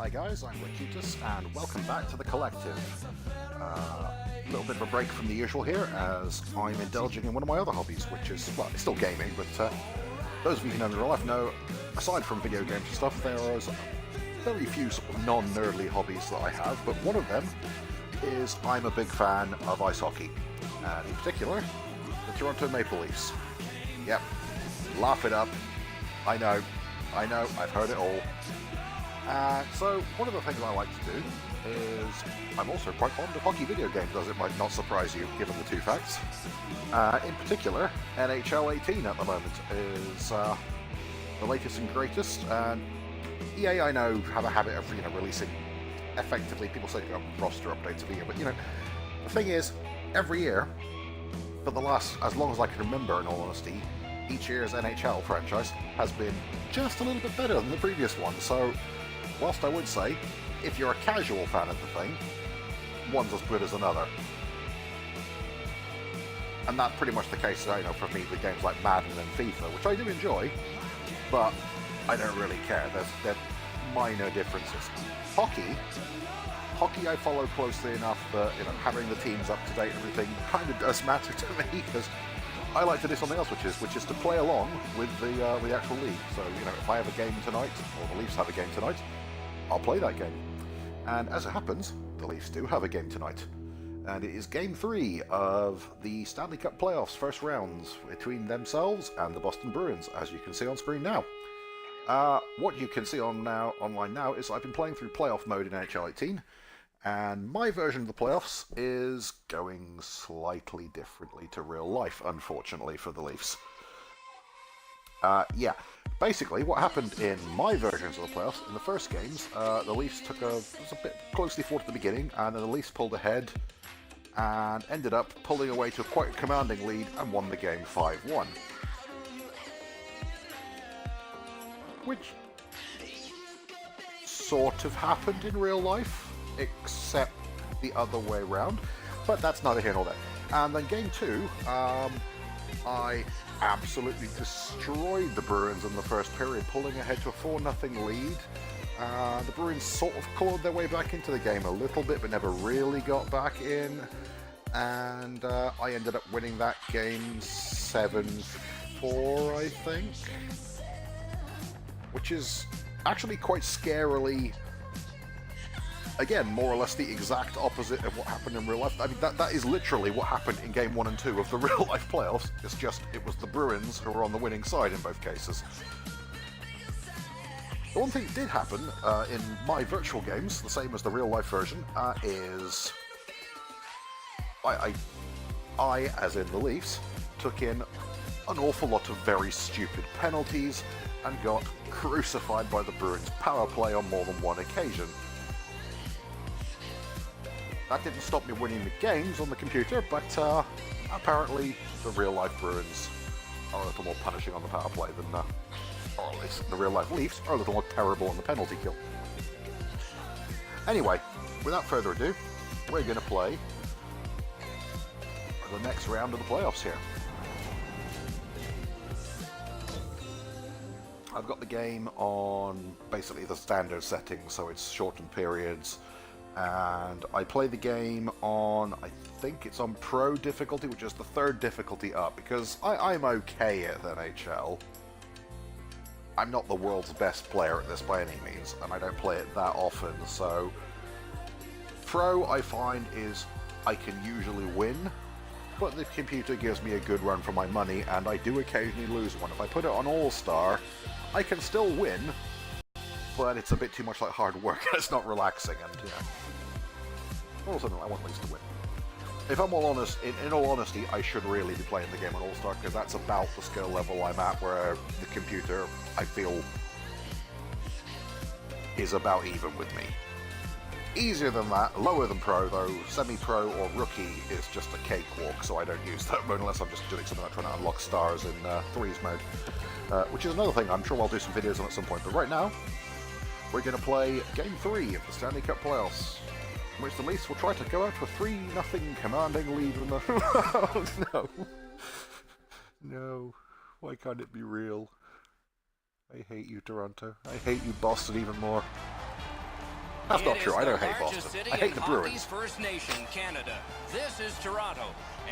Hi guys, I'm Rakitis, and welcome back to The Collective. A little bit of a break from the usual here, as I'm indulging in one of my other hobbies, which is, well, it's still gaming, but those of you who know me in real life know, aside from video games and stuff, there are very few sort of non-nerdly hobbies that I have, but one of them is I'm a big fan of ice hockey, and in particular, the Toronto Maple Leafs. Yep, laugh it up. I know, I've heard it all. So, one of the things I like to do is I'm also quite fond of hockey video games, as it might not surprise you, given the two facts. In particular, NHL 18 at the moment is the latest and greatest, and EA, I know, have a habit of releasing effectively, people say roster updates every year, but the thing is, every year, for the last, as long as I can remember in all honesty, each year's NHL franchise has been just a little bit better than the previous one, so whilst I would say, if you're a casual fan of the thing, one's as good as another. And that's pretty much the case, for me with games like Madden and FIFA, which I do enjoy, but I don't really care. There's minor differences. Hockey I follow closely enough that having the teams up to date and everything kind of does matter to me, because I like to do something else, which is to play along with the actual league. So if I have a game tonight, or the Leafs have a game tonight, I'll play that game. And as it happens, the Leafs do have a game tonight, and it is Game 3 of the Stanley Cup playoffs, first rounds between themselves and the Boston Bruins, as you can see on screen now. What you can see online now is I've been playing through playoff mode in NHL 18, and my version of the playoffs is going slightly differently to real life, unfortunately for the Leafs. Basically what happened in my versions of the playoffs, in the first games, the Leafs it was a bit closely fought at the beginning, and then the Leafs pulled ahead and ended up pulling away to quite a commanding lead and won the game 5-1. Which sort of happened in real life, except the other way around, but that's neither here nor there. And then game 2, I absolutely destroyed the Bruins in the first period, pulling ahead to a 4-0 lead. The Bruins sort of clawed their way back into the game a little bit, but never really got back in, and I ended up winning that game 7-4, I think, which is actually quite scarily, again, more or less the exact opposite of what happened in real life. I mean, that is literally what happened in Game 1 and 2 of the real life playoffs. It's just, it was the Bruins who were on the winning side in both cases. The one thing that did happen in my virtual games, the same as the real life version, is I, as in the Leafs, took in an awful lot of very stupid penalties and got crucified by the Bruins power play on more than one occasion. That didn't stop me winning the games on the computer, but apparently the real-life Bruins are a little more punishing on the power play than, or at least the real-life Leafs are a little more terrible on the penalty kill. Anyway, without further ado, we're going to play the next round of the playoffs here. I've got the game on basically the standard settings, so it's shortened periods. And I play the game on, I think it's on Pro difficulty, which is the third difficulty up, because I'm okay at NHL. I'm not the world's best player at this by any means, and I don't play it that often, so Pro, I find, is I can usually win, but the computer gives me a good run for my money, and I do occasionally lose one. If I put it on All-Star, I can still win, but it's a bit too much like hard work, and it's not relaxing, and all of a sudden I want Leafs to win. If I'm all honest, in all honesty, I should really be playing the game on All-Star, because that's about the skill level I'm at, where the computer, I feel, is about even with me. Easier than that, lower than Pro though, Semi-Pro or Rookie is just a cakewalk, so I don't use that mode unless I'm just doing something like trying to unlock stars in Threes mode. Which is another thing I'm sure I'll do some videos on at some point, but right now, we're going to play Game 3 of the Stanley Cup playoffs, in which the Leafs will try to go out to a 3-0 commanding lead in the... Oh, no. No. Why can't it be real? I hate you, Toronto. I hate you, Boston, even more. That's not true. I don't hate Boston. I hate the Bruins. First Nation, Canada. This is Toronto,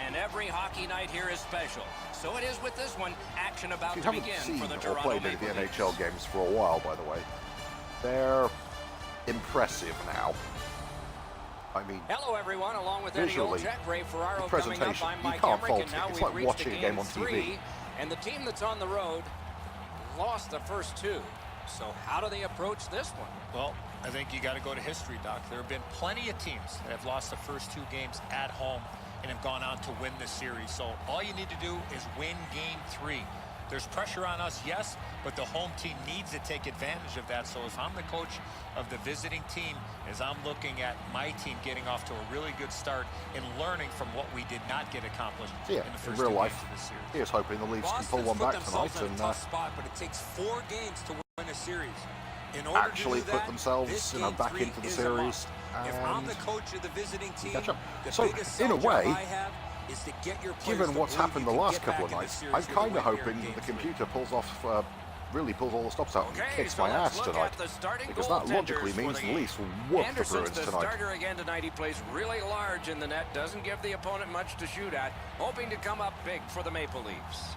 and every hockey night here is special. So it is with this one. Action about to begin for the Toronto Maple Leafs. You haven't seen or played any of the NHL games for a while, by the way. They're impressive now. I mean, hello everyone, along with visually, the presentation, you can't fault it. It's like watching a game on TV. And the team that's on the road lost the first two. So how do they approach this one? Well, I think you got to go to history, Doc. There have been plenty of teams that have lost the first two games at home and have gone on to win the series. So all you need to do is win game 3. There's pressure on us, yes, but the home team needs to take advantage of that. So if I'm the coach of the visiting team, as I'm looking at my team getting off to a really good start and learning from what we did not get accomplished in the first in real two life, games of this series. Here's hoping the Leafs can pull one back tonight and tough spot, but it takes 4 games to win a series. In order actually to do that, put themselves back into the series. If I'm the coach of the visiting team, catch up. The So biggest in a way, I have is to get your given what's happened the last couple of nights, I'm kind of hoping that the computer pulls off, really pulls all the stops out and kicks my ass tonight, because that logically means the Leafs will whoop the Bruins the tonight. starter again tonight. He plays really large in the net, doesn't give the opponent much to shoot at, hoping to come up big for the Maple Leafs.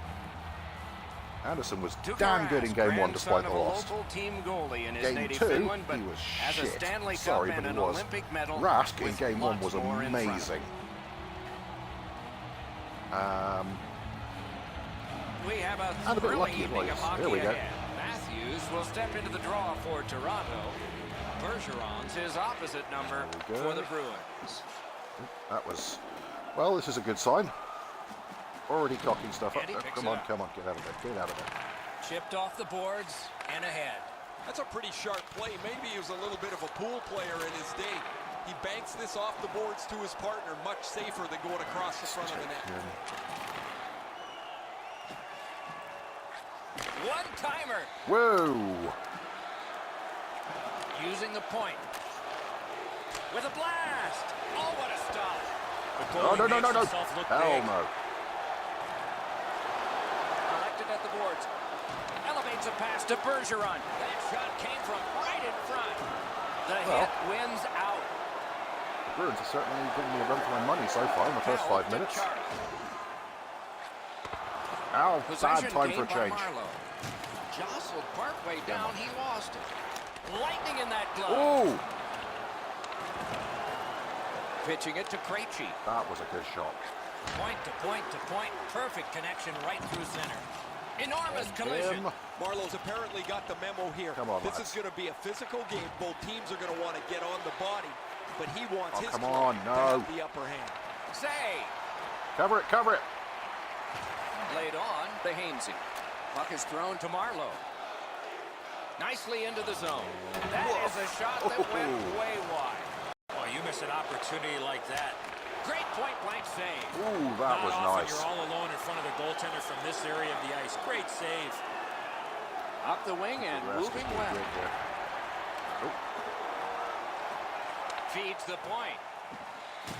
Anderson was damn good in Game 1 despite the loss. Team goalie in his Game native 2, Finland, but he was as a shit. Stanley Cup Sorry, and but he an was. Olympic medal, Rask in Game 1 was amazing. We have and a bit lucky as well. Here we go. Matthews will step into the draw for Toronto. Bergeron's his opposite number for the Bruins. That was, well, this is a good sign. Already cocking stuff up. Come on, get out of there, get out of there. Chipped off the boards and ahead. That's a pretty sharp play. Maybe he was a little bit of a pool player in his day. He banks this off the boards to his partner, much safer than going across the front of the net. One-timer. Whoa. Using the point. With a blast. Oh, what a stop. No. Hell no. Collected at the boards. Elevates a pass to Bergeron. That shot came from right in front. The hit wins out. The Bruins are certainly giving me a run for my money so far in the first 5 minutes. Ow, bad time for a change. Jostled partway down, he lost it. Lightning in that glove. Ooh. Pitching it to Krejci. That was a good shot. Point to point to point. Perfect connection right through center. Enormous collision. Marlowe's apparently got the memo here. Come on, this is going to be a physical game. Both teams are going to want to get on the body, but he wants his come on, to have the upper hand. Say. Cover it, cover it. Laid on the Hainsey. Puck is thrown to Marlowe. Nicely into the zone. That is a shot that went way wide. Oh, you miss an opportunity like that. Great point-blank save. Ooh, that was nice. You're all alone in front of the goaltender from this area of the ice. Great save. Up the wing and moving well. Feeds the point.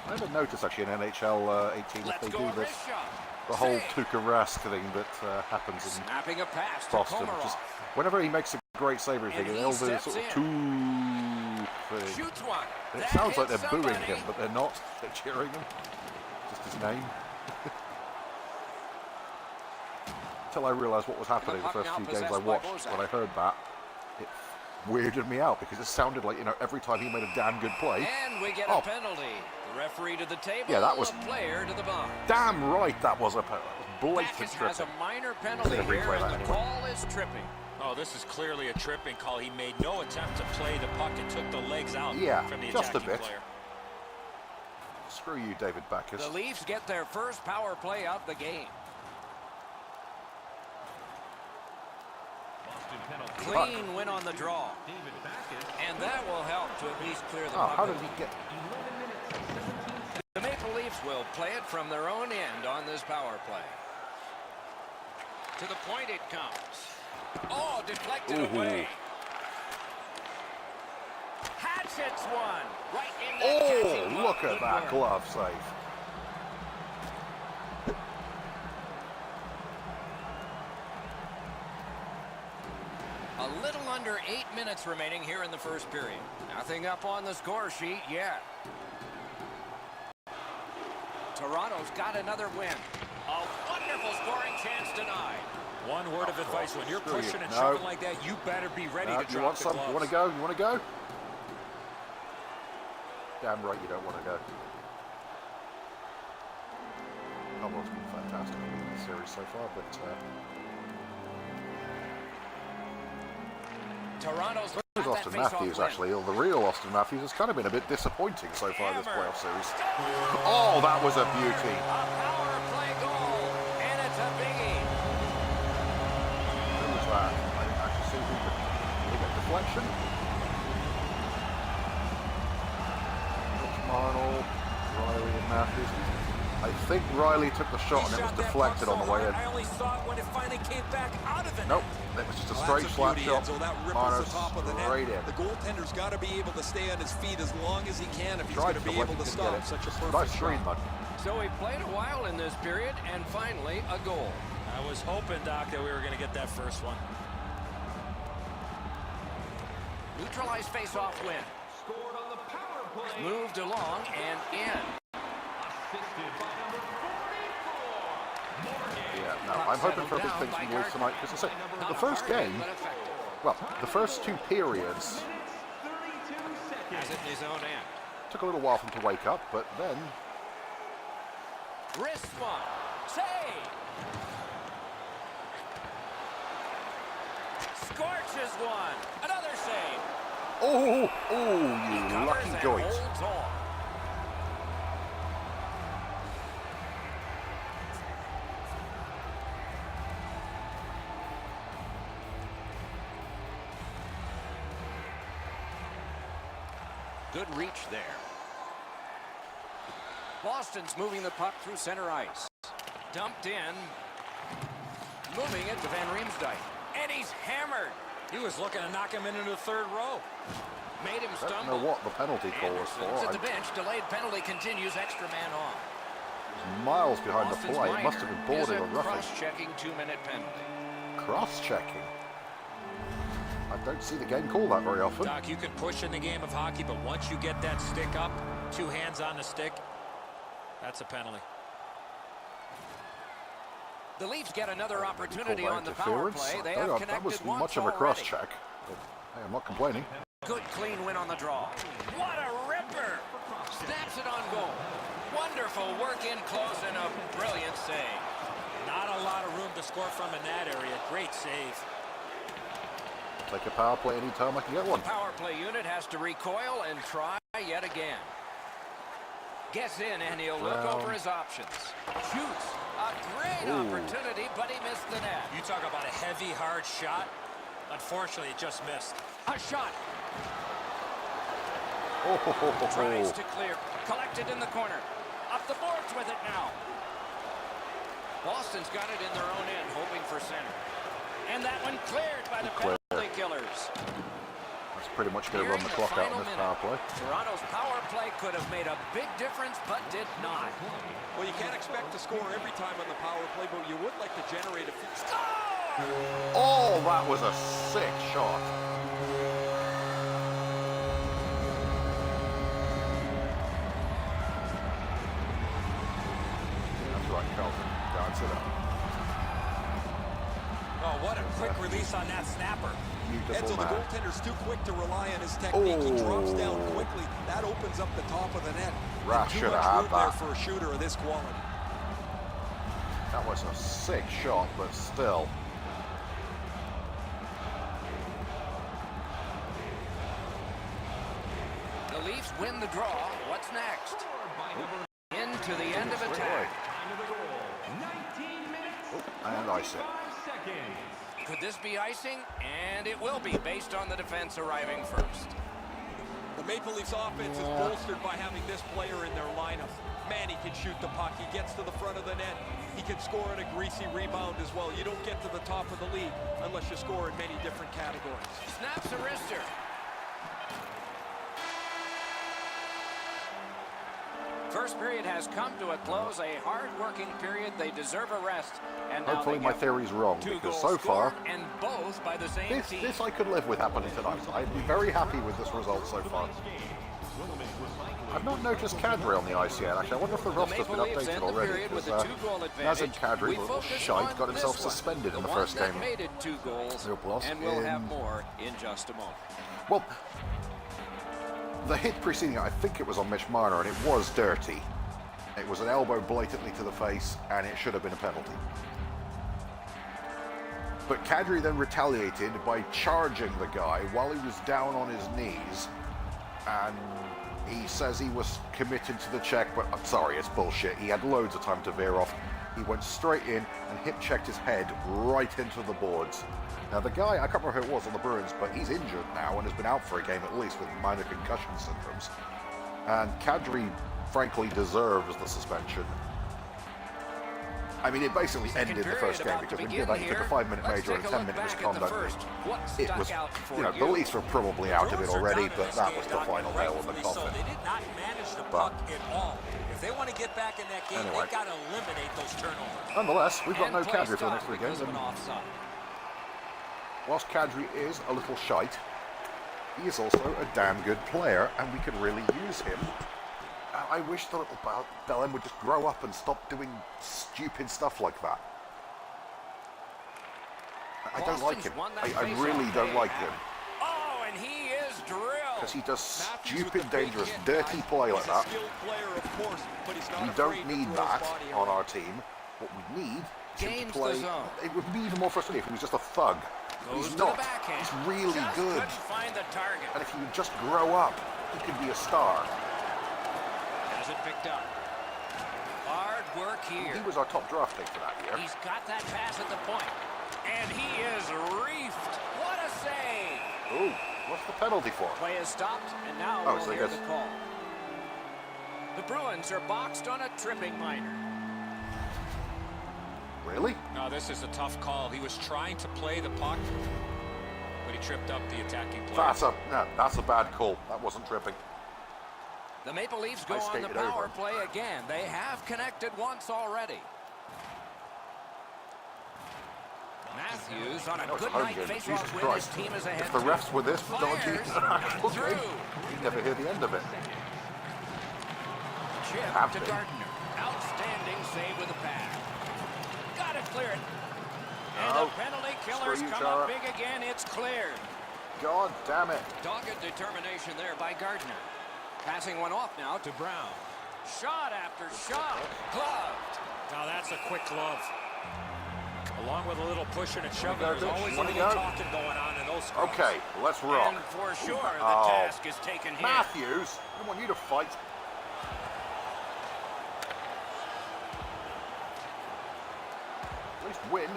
I haven't noticed actually in NHL 18 if they do this. The whole Tuukka Rask thing that happens in a pass Boston. Just whenever he makes a great save, everything, they'll do a sort of thing. Shoots one. And it sounds like they're booing him, but they're not. They're cheering him. Just his name. Until I realised what was happening the first few games I watched, when I heard that, it weirded me out because it sounded like, every time he made a damn good play. And we get a penalty. The referee to the table. Yeah, that was a player to the box. Damn right, that was a penalty. Blatant tripping. Has a minor penalty here, and the call is tripping. Oh, this is clearly a tripping call. He made no attempt to play the puck and took the legs out from the just a attacking bit. player. Screw you, David Backes. The Leafs get their first power play of the game. Clean win on the draw. And that will help to at least clear the puck. How did he get... The Maple Leafs will play it from their own end on this power play. To the point it comes. Oh, deflected away. Hatchets one. Right in that catching glove. Look at that glove save. A little under 8 minutes remaining here in the first period. Nothing up on the score sheet yet. Toronto's got another win. A wonderful scoring chance denied. One word of advice, when you're pushing and shoving like that, you better be ready to drop the gloves. You want to go? You want to go? Damn right you don't want to go. Caldwell's been fantastic in the series so far, but Toronto's where's Austin Matthews actually? Or the real Austin Matthews has kind of been a bit disappointing so far this playoff series. Oh, that was a beauty. A power play goal, and it's a biggie. Who was that? I didn't actually see who did a deflection. Arnold, Riley and Matthews. I think Riley took the shot and it was deflected on the way in. I only saw it when it finally came back out of the net. Nope, it was just a straight slap shot. So that ripples the top of the net. Right in. The goaltender's got to be able to stay on his feet as long as he can if he's going to be able to stop such a perfect shot. So he played a while in this period and finally a goal. I was hoping, Doc, that we were going to get that first one. Neutralized face-off win. Scored on the power play. Moved along and in. Assisted by number 44. Yeah, no, I'm hoping for a big thing from the Wolves tonight because I say the first game, well, the first two periods has it in his own end. took a little while for him to wake up, but then Wrist one. Save. Scorches one. Another save. oh, you lucky goit. Good reach there. Boston's moving the puck through center ice. Dumped in. Moving it to Van Riemsdyk. And he's hammered. He was looking to knock him into the third row. Made him I don't stumble. know what the penalty call was for. At the bench, delayed penalty continues, extra man on. Miles behind the Boston's play. It minor must have been boarding or is a roughing. cross-checking 2-minute penalty. Cross-checking. I don't see the game call that very often. Doc, you can push in the game of hockey, but once you get that stick up, two hands on the stick, that's a penalty. The Leafs get another opportunity on the power play. They have connected that was once much of a already. cross-check. But, hey, I'm not complaining. Good clean win on the draw. What a ripper! Snaps it on goal. Wonderful work in close and a brilliant save. Not a lot of room to score from in that area. Great save. Take a power play anytime I can get one. The power play unit has to recoil and try yet again. Gets in and he'll look over his options. Shoots. A great opportunity, but he missed the net. You talk about a heavy, hard shot. Unfortunately, it just missed. A shot. Oh. Tries to clear. Collected in the corner. Up the boards with it now. Boston's got it in their own end, hoping for center. And that one cleared by the penalty killers. That's pretty much going to run the clock out in this power play. Toronto's power play could have made a big difference, but did not. Well, you can't expect to score every time on the power play, but you would like to generate a few. Oh, that was a sick shot. That's right, Calvin. Dance it up. Oh, what a quick release on that snapper. Edsel, the goaltender's too quick to rely on his technique. He drops down quickly. That opens up the top of the net. Raff should have had there that. for a shooter of this quality. That was a sick shot, but still. The Leafs win the draw. What's next? Into the end of attack. And icing. Could this be icing? And it will be, based on the defense arriving first. The Maple Leafs offense is bolstered by having this player in their lineup. Man, he can shoot the puck. He gets to the front of the net. He can score on a greasy rebound as well. You don't get to the top of the league unless you score in many different categories. Snaps a wrister. first period has come to a close. A hard-working period. They deserve a rest. And now Hopefully my theory's wrong, because so far, and both by the same team. this I could live with happening tonight. I'd be very happy with this result so far. I've not noticed Kadri on the ice yet, actually. I wonder if the roster's been updated already, because Nazem Kadri, little shite, got himself suspended in the first game. Made it 2 goals, and we'll have more in just a moment. Well, the hit preceding it, I think it was on Mitch Marner, and it was dirty. It was an elbow blatantly to the face, and it should have been a penalty. But Kadri then retaliated by charging the guy while he was down on his knees, and he says he was committed to the check, but I'm sorry, it's bullshit. He had loads of time to veer off. He went straight in and hip-checked his head right into the boards. Now the guy, I can't remember who it was on the Bruins, but he's injured now and has been out for a game at least with minor concussion syndromes. And Kadri, frankly, deserves the suspension. I mean, it basically ended the first game because when you did that, you took a 5-minute major and a 10-minute misconduct. It was, the Leafs were probably out of it already, but that was the final nail in the coffin. They did not manage the puck at all. If they want to get back in that game, they've got to eliminate those turnovers. Nonetheless, we've got no Kadri for the next 3 games. And whilst Kadri is a little shite, he is also a damn good player, and we could really use him. I wish the little Bellem would just grow up and stop doing stupid stuff like that. I don't like him. I really don't like him. Oh, and he is drilled. Because he does stupid, dangerous, dirty play like that. We don't need that on our team. What we need is him to play. It would be even more frustrating if he was just a thug. He's not. He's really good. And if he would just grow up, he could be a star. It picked up. Hard work here. He was our top draft pick for that year. He's got that pass at the point. And he is reefed. What a save. Ooh, what's the penalty for? Play is stopped, and now we'll hear the call. The Bruins are boxed on a tripping minor. Really? No, this is a tough call. He was trying to play the puck, but he tripped up the attacking player. That's a bad call. That wasn't tripping. The Maple Leafs go on the power play again. They have connected once already. Matthews on a good night face-off win. His team is ahead. If the refs were this dodgy, you'd never hear the end of it. Chip to Gardner. Outstanding save with a pad. Got to clear it. And the penalty killers come up big again. It's cleared. God damn it. Dogged determination there by Gardner. Passing one off now to Brown. Shot after shot. Gloved. Now that's a quick glove. Along with a little pushing and shoving, there's always a little talking going on in those scrums. Okay, let's rock. And for sure, the task is taken here. Matthews, I want you to fight. At least win.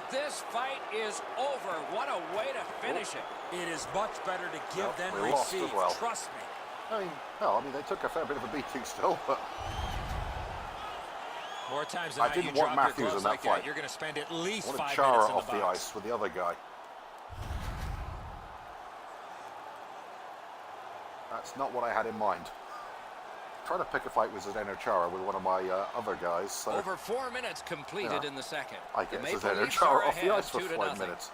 This fight is over. What a way to finish it. It is much better to give than receive. Trust me. I mean, they took a fair bit of a beating still, but more times than I didn't want Matthews in that fight. You're going to spend at least 5 minutes Chara in the off the ice with the other guy. That's not what I had in mind. Trying to pick a fight with Zdeno Chara with one of my other guys. So, over 4 minutes completed in the second. I get Zdeno Chara off the ice for 5 minutes.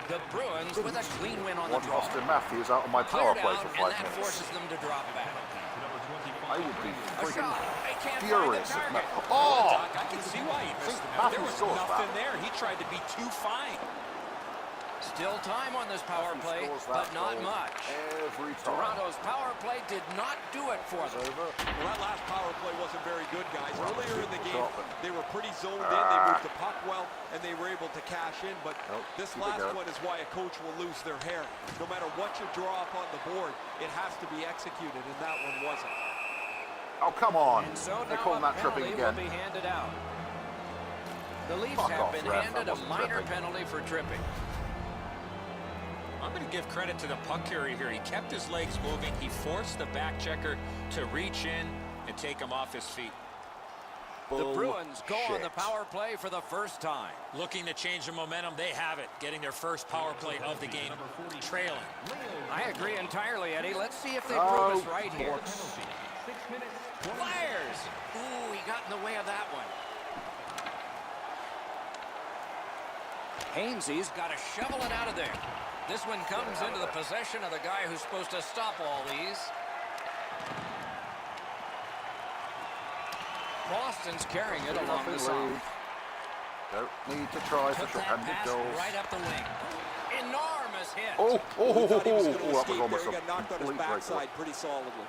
The Bruins with a clean win on the draw. Austin Matthews out on my power play for 5 minutes. And that forces them to drop back. I would be freaking furious if Matthews... Oh! I can see why he missed him. There was nothing there. He tried to be too fine. Still time on this power play, but not much. Every time. Toronto's power play did not do it for them. Well, that last power play wasn't very good, guys. Earlier in the game, they were pretty zoned in. They moved the puck well, and they were able to cash in. But this last one is why a coach will lose their hair. No matter what you draw up on the board, it has to be executed, and that one wasn't. Oh, come on. So they're calling that tripping again. Will be handed out. The Leafs have been handed a minor penalty for tripping. I'm going to give credit to the puck carrier here. He kept his legs moving. He forced the back checker to reach in and take him off his feet. The Bruins go on the power play for the first time. Looking to change the momentum. They have it. Getting their first power play of the game. Trailing. I agree entirely, Eddie. Let's see if they prove us right here. Fires! Ooh, he got in the way of that one. Hainsey's got to shovel it out of there. This one comes into the possession of the guy who's supposed to stop all these. Boston's carrying it along the side. Don't need to try for short-handed goals. Right up the wing. Enormous hit. That was almost He got knocked on his backside pretty solidly.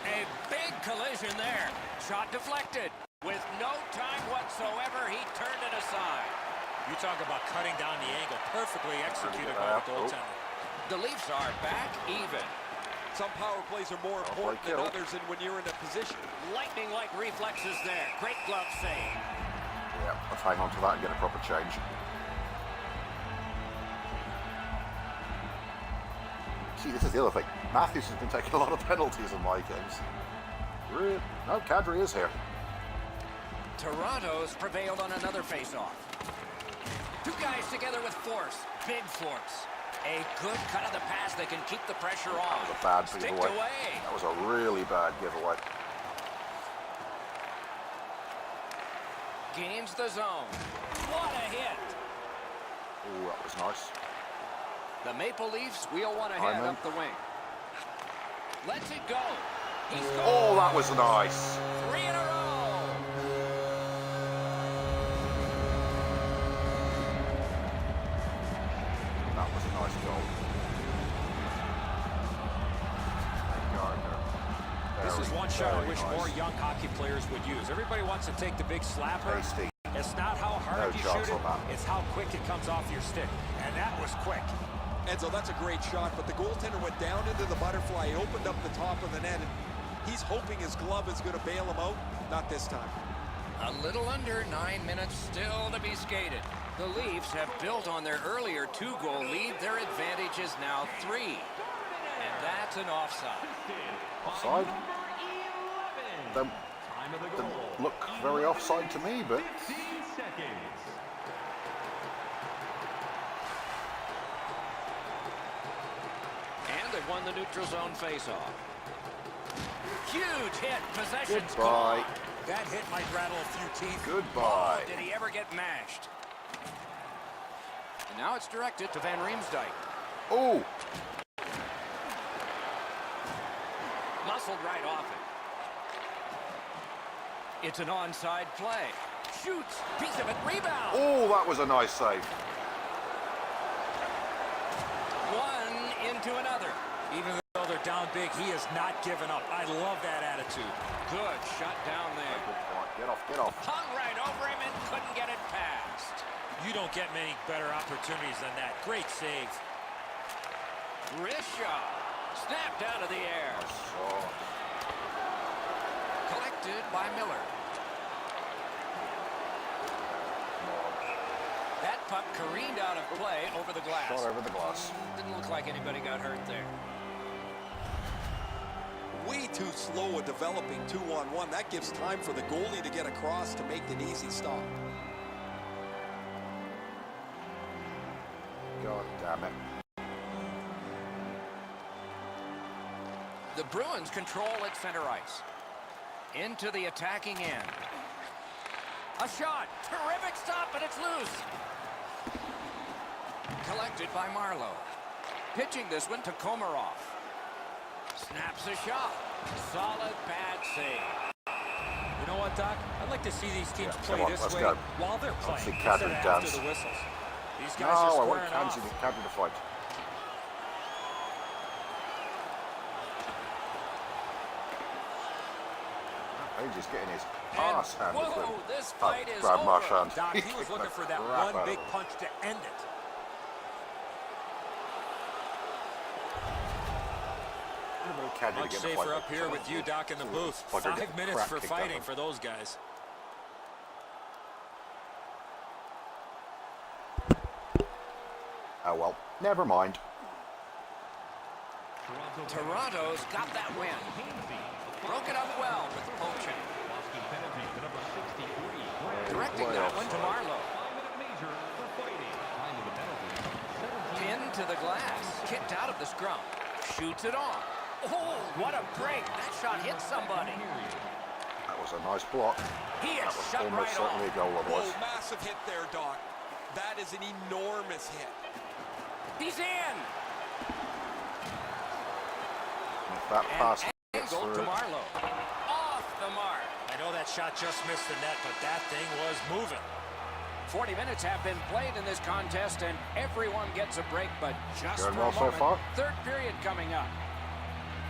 A big collision there. Shot deflected. With no time whatsoever, he turned it aside. You talk about cutting down the angle. Perfectly executed by the goaltender. The Leafs are back even. Some power plays are more important than others, and when you're in a position. Lightning-like reflexes there. Great glove save. Yeah, let's hang on to that and get a proper change. See, this is the other thing. Matthews has been taking a lot of penalties in my games. No, Kadri is here. Toronto's prevailed on another face-off. Two guys together with force. Big force. A good cut of the pass that can keep the pressure on. That was a bad giveaway. Away. That was a really bad giveaway. Gains the zone. What a hit. Oh, that was nice. The Maple Leafs wheel one ahead up the wing. Lets it go. He scores. Oh, that was nice. 3 in a row. That was a nice goal. This is one shot I wish more young hockey players would use. Everybody wants to take the big slapper. Tasty. It's not how hard you shoot it, it's how quick it comes off your stick. And that was quick. Enzo, that's a great shot, but the goaltender went down into the butterfly. He opened up the top of the net, and he's hoping his glove is going to bail him out. Not this time. A little under 9 minutes still to be skated. The Leafs have built on their earlier 2-goal lead. Their advantage is now 3. And that's an offside. Offside? Don't look very offside to me, but... And they've won the neutral zone face-off. Huge hit. Possession's Goodbye. gone. That hit might rattle a few teeth. Goodbye. Oh, did he ever get mashed? And now it's directed to Van Riemsdyk. Oh! Muscled right off it. It's an onside play. Shoots. Piece of it. Rebound. Oh, that was a nice save. One into another. Even though they're down big, he has not given up. I love that attitude. Good shot down there. Good point. Get off, get off. Hung right over him and couldn't get it past. You don't get many better opportunities than that. Great save. Wrist shot. Snapped out of the air. Collected by Miller. That puck careened out of play over the glass. Shot over the glass. Didn't look like anybody got hurt there. Way too slow at developing 2-on-1. That gives time for the goalie to get across to make an easy stop. God damn it. The Bruins control at center ice. Into the attacking end. A shot. Terrific stop, but it's loose. Collected by Marlowe. Pitching this one to Komarov. Snaps a shot. Solid bad save. You know what, Doc? I'd like to see these teams play this way while they're playing instead of after the whistles. These guys are squaring off. Kadri to fight. He's just getting his ass handed to him. This fight is grab over. Marchand. Doc, he was looking for that one big punch to end it. Much safer up here with you, Doc, in the booth. 5 minutes for fighting for those guys. Oh well, never mind. Toronto's got that win. Broke it up well with poaching. Directing that one to Marlowe. Pinned to the glass. Kicked out of the scrum. Shoots it on. Oh, what a break. That shot hit somebody. That was a nice block. He is shut Almost right certainly a off. goal otherwise. Oh, massive hit there, Doc. That is an enormous hit. He's in. If that pass gets Angled to through, Marlowe. Off the mark. I know that shot just missed the net, but that thing was moving. 40 minutes have been played in this contest, and everyone gets a break, but just Going for well a so moment. far. Third period coming up.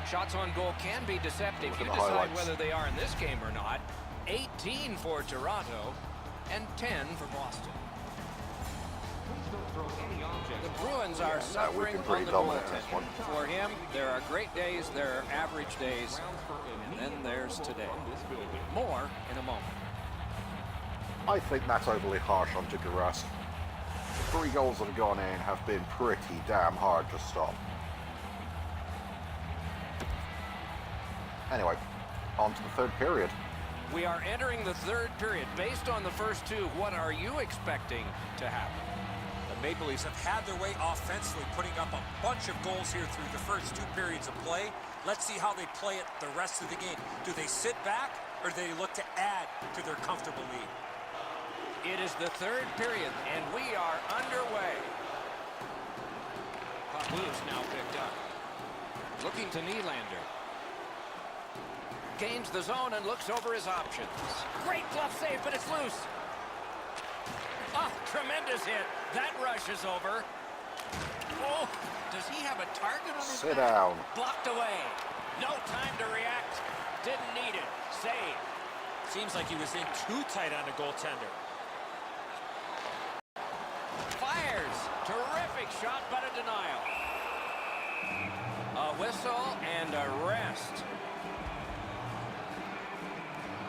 Shots on goal can be deceptive. Look at You the decide highlights. whether they are in this game or not. 18 for Toronto and 10 for Boston. The Bruins are suffering been pretty on the dominant in this one. goaltending. For him, there are great days, there are average days, and then there's today. More in a moment. I think that's overly harsh on Gigaras. The 3 goals that have gone in have been pretty damn hard to stop. Anyway, on to the third period. We are entering the third period. Based on the first two, what are you expecting to happen? The Maple Leafs have had their way offensively, putting up a bunch of goals here through the first 2 periods of play. Let's see how they play it the rest of the game. Do they sit back, or do they look to add to their comfortable lead? It is the third period, and we are underway. Puck loose, now picked up. Looking to Nylander. Gains the zone and looks over his options. Great glove save, but it's loose. Oh, tremendous hit. That rushes over. Oh, does he have a target on his Sit back? down. Blocked away. No time to react. Didn't need it. Save. Seems like he was in too tight on the goaltender. Fires. Terrific shot, but a denial. A whistle and a rest.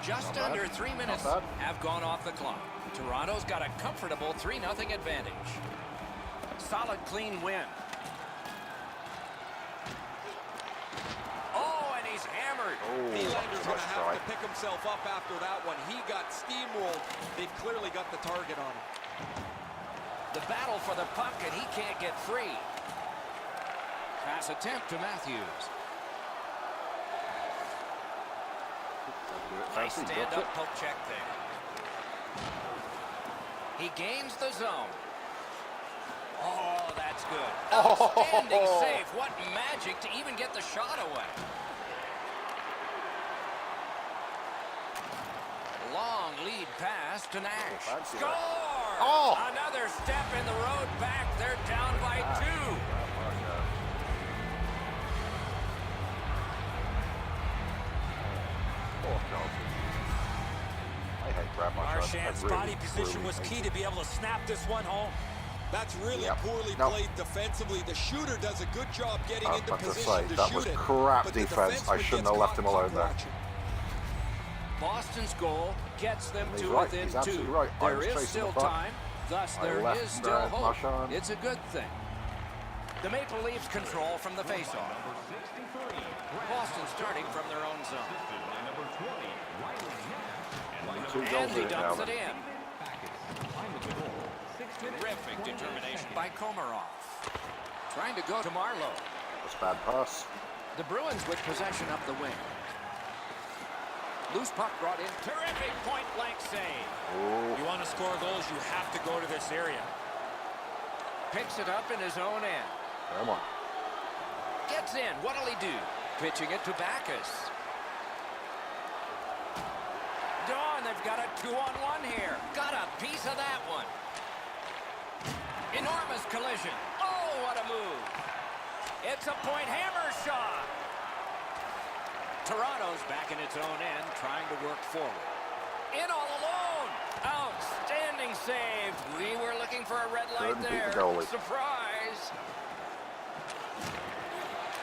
Just Not under bad. 3 minutes Not bad. have gone off the clock. Toronto's got a comfortable 3-0 advantage. Solid, clean win. Oh, and he's hammered. Oh, Nylander's going to nice have try. to pick himself up after that one. He got steamrolled. They've clearly got the target on him. The battle for the puck, and he can't get free. Pass attempt to Matthews. Nice Fancy, drops stand-up it. poke check there. He gains the zone. Oh, that's good. Outstanding save. What magic to even get the shot away. Long lead pass to Nash. fancy Score! that. Oh! Another step in the road back. They're down by 2. I hate grab my shot. Marchand's I really, body position really was hate key it. to be able to snap this one home. That's really Yep. poorly No. played defensively. The shooter does a good job getting I was into about to position say, to that shoot was it. crap but the defense. I defenseman shouldn't gets have left him caught alone there. watching. Boston's goal gets them He's to right. within He's 2. absolutely right. I There was is chasing still the puck. time. Thus, I there left is still hope. Marchand. It's a good thing. The Maple Leafs control from the faceoff. Boston starting from their own zone. Two And goals he in dumps now. it in. Terrific determination by Komarov. Trying to go to Marlowe. That's a bad pass. The Bruins with possession up the wing. Loose puck brought in. Terrific point-blank save. Oh, You want to score goals, you have to go to this area. Picks it up in his own end. come on. Gets in. What'll he do? Pitching it to Backus. Dawn, they've got a 2-on-1 here. Got a piece of that one. Enormous collision. Oh, what a move. It's a point hammer shot. Toronto's back in its own end, trying to work forward. In all alone. Outstanding save. We were looking for a red light Couldn't beat there. the goalie. Surprise.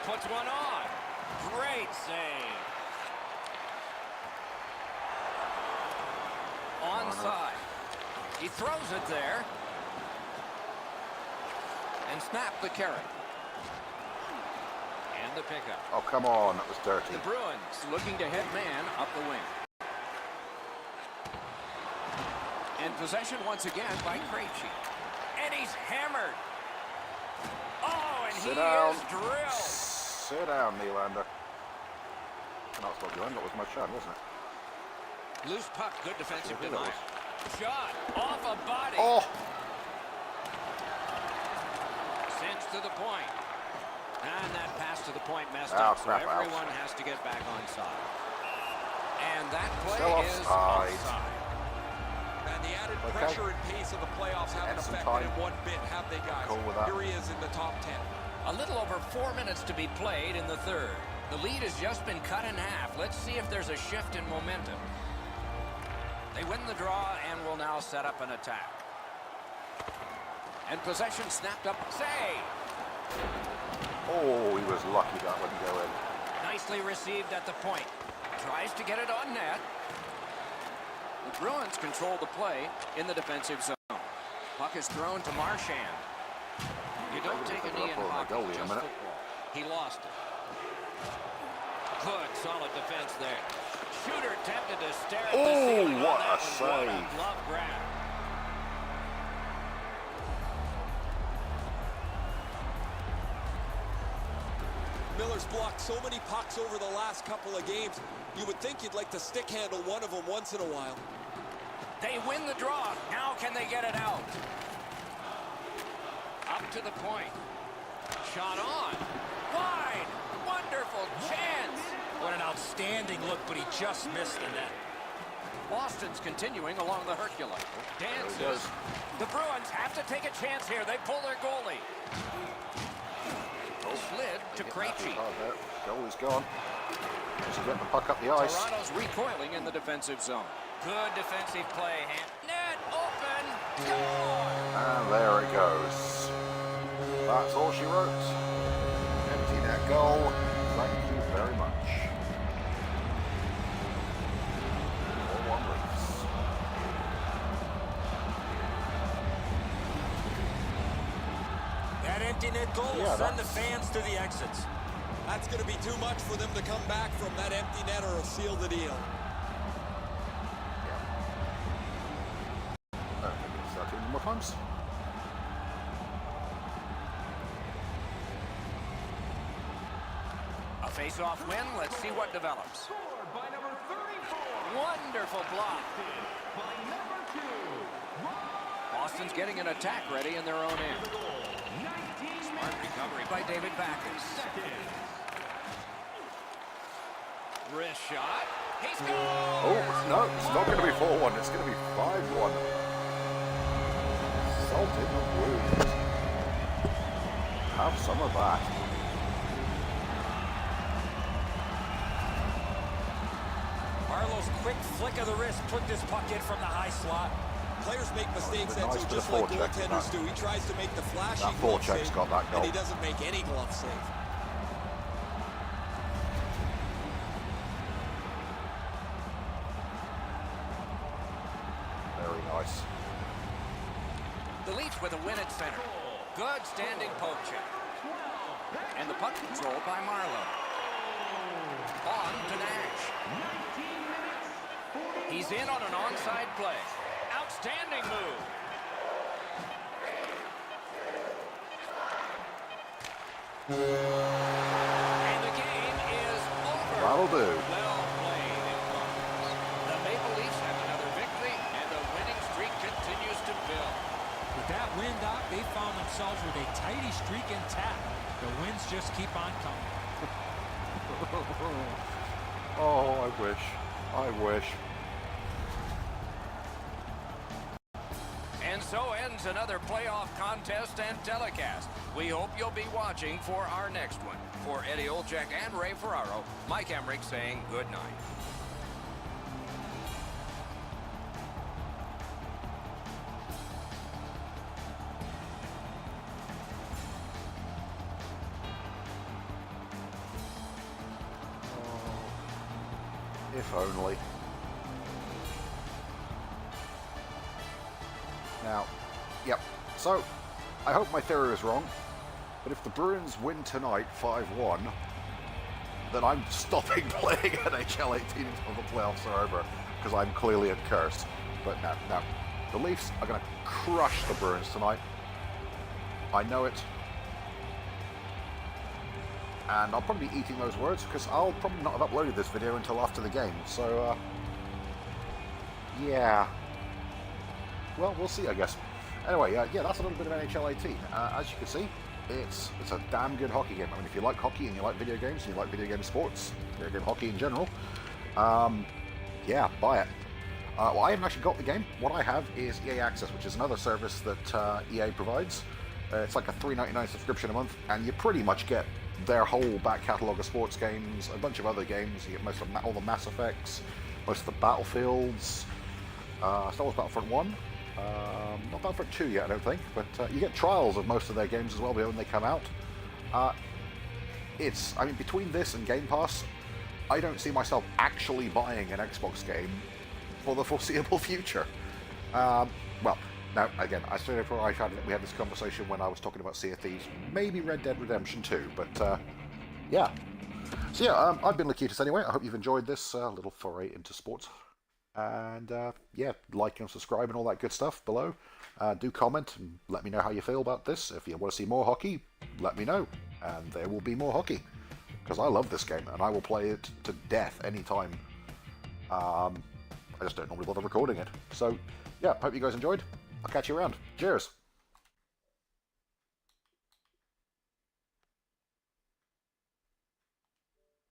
Puts one on. Great save. Onside. He throws it there. And snapped the carry. And the pickup. Oh, come on. That was dirty. The Bruins looking to head man up the wing. And possession once again by Krejci. And he's hammered. Oh, and Sit he down. is drilled. Sit down, Nylander. That's what behind. That was my shot, wasn't it? Loose puck, good defensive denial. Shot off a body. Oh! Sends to the point. And that pass to the point messed Oh, up, so crap, everyone has to get back on side. And that play Still is offside. offside. And the added Okay. pressure and pace of the playoffs haven't And some affected time. him one bit, have they, guys? Cool with that. Here he is in the top 10. A little over 4 minutes to be played in the third. The lead has just been cut in half. Let's see if there's a shift in momentum. They win the draw and will now set up an attack. And possession snapped up. Save! Oh, he was lucky that wouldn't go in. Nicely received at the point. Tries to get it on net. The Bruins control the play in the defensive zone. Puck is thrown to Marchand. You don't take a knee in hockey, just football. He lost it. Good, solid defense there. Shooter tempted to stare at the ceiling. What on that a one. What save. a glove grab. Miller's blocked so many pucks over the last couple of games. You would think you'd like to stick handle one of them once in a while. They win the draw. Now can they get it out? Up to the point. Shot on. Wide. Wonderful chance. What an outstanding look, but he just missed the net. Boston's continuing along the Hercula. Dances. There he goes. The Bruins have to take a chance here. They pull their goalie. Slid to Krejci. Goalie's gone. Just get the puck up the ice. Toronto's recoiling in the defensive zone. Good defensive play. Net open. Goal! And there it goes. That's all she wrote. Empty net goal. Thank you very much. 4-1 Leafs. That empty net goal will send the fans to the exits. That's going to be too much for them to come back from that empty net, or it'll seal the deal. I think it's 13 more times. A face-off win. Let's see what develops. Scored by number 34. Wonderful block. By number 2. Boston's getting an attack ready in their own end. 19 Smart recovery by David Backus. seconds. Wrist shot. He's gone. Oh, no, it's not going to be 4-1. It's going to be 5-1. Salt in the wound. Have some of that. Marlowe's quick flick of the wrist put this puck in from the high slot. Players make mistakes, nice Edzo, bit just of like forecheck in goaltenders that. do. He tries to make the flashy That glove forecheck's save, got that goal. and he doesn't make any glove save. Very nice. The Leafs with a win at center. Good standing poke check. And the puck controlled by Marlowe. On to Nash. He's in on an onside play. Outstanding move. And the game is over. That'll do. Well played in progress. The Maple Leafs have another victory, and the winning streak continues to build. With that win, Doc, they found themselves with a tidy streak intact. The wins just keep on coming. Oh, I wish. I wish. And so ends another playoff contest and telecast. We hope you'll be watching for our next one. For Eddie Olczyk and Ray Ferraro, Mike Emmerich saying good night. If only. Now, yep. So, I hope my theory is wrong, but if the Bruins win tonight 5-1, then I'm stopping playing NHL 18 until the playoffs are over, because I'm clearly a curse. But no, The Leafs are going to crush the Bruins tonight. I know it. And I'll probably be eating those words because I'll probably not have uploaded this video until after the game. So, yeah. Well, we'll see, I guess. Anyway, yeah, that's a little bit of NHL 18. As you can see, it's a damn good hockey game. I mean, if you like hockey and you like video games and you like video game sports, video game hockey in general, yeah, buy it. Well, I haven't actually got the game. What I have is EA Access, which is another service that EA provides. It's like a $3.99 subscription a month, and you pretty much get their whole back catalogue of sports games, a bunch of other games. You get most of all the Mass Effects, most of the Battlefields, Star Wars Battlefront 1. Not Battlefront 2 yet, I don't think, but you get trials of most of their games as well when they come out. I mean, between this and Game Pass, I don't see myself actually buying an Xbox game for the foreseeable future. Well, now, again, I said before we had this conversation when I was talking about Sea of Thieves, maybe Red Dead Redemption 2, but yeah. So yeah, I've been Lakitas anyway. I hope you've enjoyed this little foray into sports. And yeah, like and subscribe and all that good stuff below. Do comment and let me know how you feel about this. If you want to see more hockey, let me know, and there will be more hockey, because I love this game and I will play it to death anytime. I just don't normally bother recording it. So yeah, hope you guys enjoyed. I'll catch you around. Cheers.